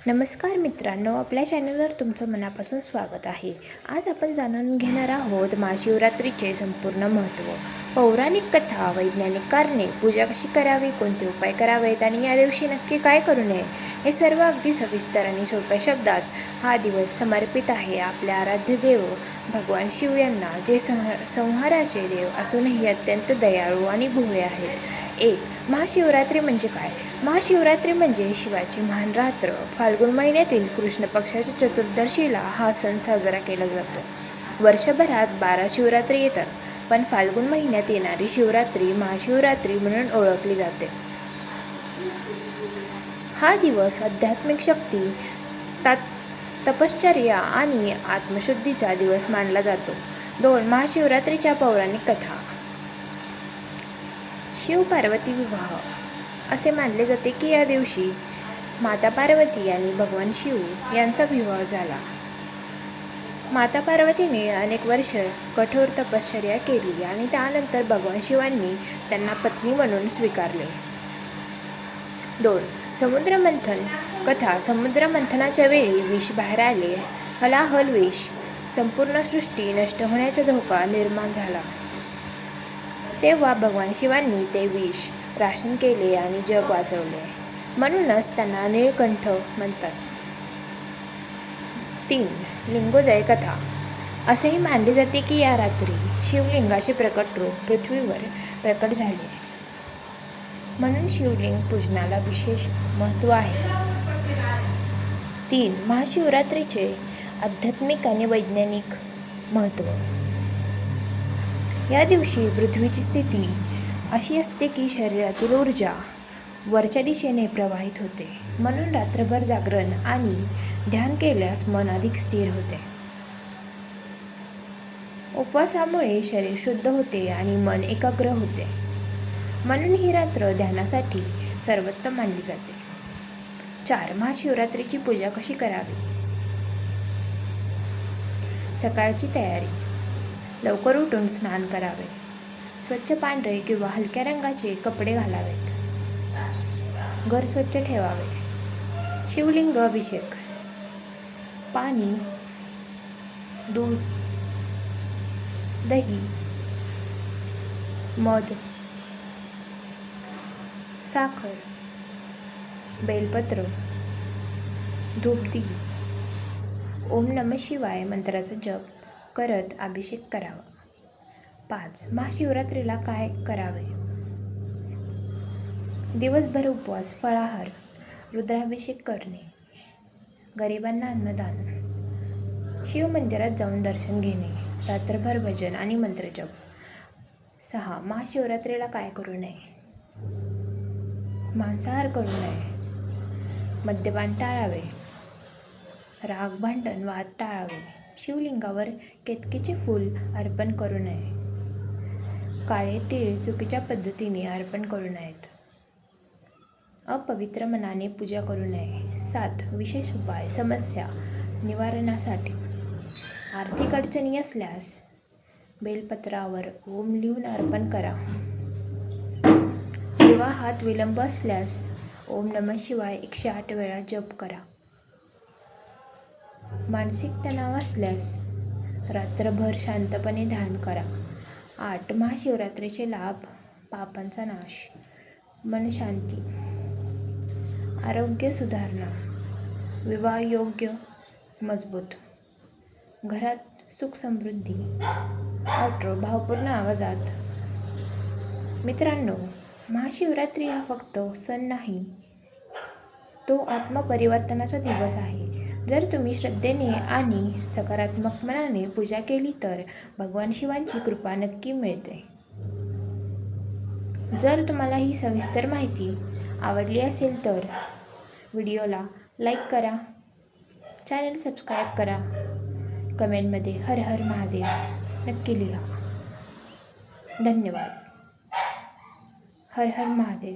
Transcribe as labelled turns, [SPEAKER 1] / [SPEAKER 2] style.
[SPEAKER 1] नमस्कार मित्रांनो, आपल्या चॅनलवर तुमचं मनापासून स्वागत आहे. आज आपण जाणून घेणार आहोत महाशिवरात्रीचे संपूर्ण महत्त्व, पौराणिक कथा, वैज्ञानिक कारणे, पूजा कशी करावी, कोणते उपाय करावेत आणि या दिवशी नक्की काय करू नये, हे सर्व अगदी सविस्तर आणि सोप्या शब्दात. हा दिवस समर्पित आहे आपल्या आराध्य देव भगवान शिव यांना, जे संहाराचे देव असूनही अत्यंत दयाळू आणि भोळे आहेत. 1. महाशिवरात्री म्हणजे काय? महाशिवरात्री म्हणजे शिवाची महान रात्र. फाल्गुन महिन्यातील कृष्ण पक्षाच्या चतुर्दशीला हा सण साजरा केला जातो. वर्षभरात 12 शिवरात्री येतात, पण फाल्गुन महिन्यात येणारी शिवरात्री महाशिवरात्री म्हणून ओळखली जाते. हा दिवस आध्यात्मिक शक्ती, तपश्चर्या आणि आत्मशुद्धीचा दिवस मानला जातो. 2. महाशिवरात्रीच्या पौराणिक कथा. शिव पार्वती विवाह. असे मानले जाते की या दिवशी माता पार्वती आणि भगवान शिव यांचा विवाह झाला. माता पार्वतीने अनेक वर्ष कठोर तपश्चर्या केली आणि त्यानंतर भगवान शिवांनी त्यांना पत्नी म्हणून स्वीकारले. 2. समुद्रमंथन कथा. समुद्रमंथनाच्या वेळी विष बाहेर आले. हलाहल विष. संपूर्ण सृष्टी नष्ट होण्याचा धोका निर्माण झाला. तेव्हा भगवान शिवांनी ते विष प्राशन केले आणि जग वाचवले. म्हणूनच त्यांना नीळकंठ म्हणतात. 3. लिंगोदय कथा. असेही मानले जाते की या रात्री शिवलिंगाचे प्रकट रूप पृथ्वीवर प्रकट झाले, म्हणून शिवलिंग पूजनाला विशेष महत्त्व आहे. 3. महाशिवरात्रीचे आध्यात्मिक आणि वैज्ञानिक महत्त्व. या दिवशी पृथ्वीची स्थिती अशी असते की शरीरातील ऊर्जा वरच्या दिशेने प्रवाहित होते, म्हणून रात्रभर जागरण आणि ध्यान केल्यास मन अधिक स्थिर होते. उपवासामुळे शरीर शुद्ध होते आणि मन एकाग्र होते, म्हणून ही रात्र ध्यानासाठी सर्वोत्तम मानली जाते. 4. महाशिवरात्रीची पूजा कशी करावी. सकाळची तयारी. लवकर उठून स्नान करावे. स्वच्छ पांढरे किंवा हलक्या रंगाचे कपडे घालावेत. घर स्वच्छ ठेवावे. शिवलिंग अभिषेक. पाणी, दूध, दही, मध, साखर, बेलपत्र, धूपदीप, ओम नमः शिवाय मंत्राचा जप करत अभिषेक करावा. 5. महाशिवरात्रीला काय करावे. दिवसभर उपवास, फळाहार, रुद्राभिषेक करणे, गरिबांना अन्नदान, शिव मंदिरात जाऊन दर्शन घेणे, रात्रभर भजन आणि मंत्रजप. 6. महाशिवरात्रीला काय करू नये. मांसाहार करू नये. मद्यपान टाळावे. राग, भांडण, वाद टाळावे. शिवलिंगावर केतकीचे फूल अर्पण करू नये. काळे तीळ चुकीच्या पद्धतीने अर्पण करू नयेत. अपवित्र मनाने पूजा करू नये. 7. विशेष उपाय. समस्या निवारणासाठी. आर्थिक अडचणी असल्यास बेलपत्रावर ओम लिहून अर्पण करा. विवाहात विलंब असल्यास ओम नमः शिवाय 108 वेळा जप करा. मानसिक तणाव असल्यास रात्रभर शांतपणे ध्यान करा. 8. महाशिवरात्रीचे लाभ. पापांचा नाश, मनशांती, आरोग्य सुधारणा, विवाह योग्य मजबूत, घरात सुख समृद्धी. आउटरो भावपूर्ण आवाजात. मित्रांनो, महाशिवरात्री हा फक्त सण नाही, तो आत्मपरिवर्तनाचा दिवस आहे. जर तुम्ही श्रद्धेने आणि सकारात्मक मनाने पूजा केली तर भगवान शिवांची कृपा नक्की मिळते. जर तुम्हाला ही सविस्तर माहिती आवडली असेल तर व्हिडिओला लाईक करा, चॅनल सबस्क्राईब करा, कमेंटमध्ये हर हर महादेव नक्की लिहा. धन्यवाद. हर हर महादेव.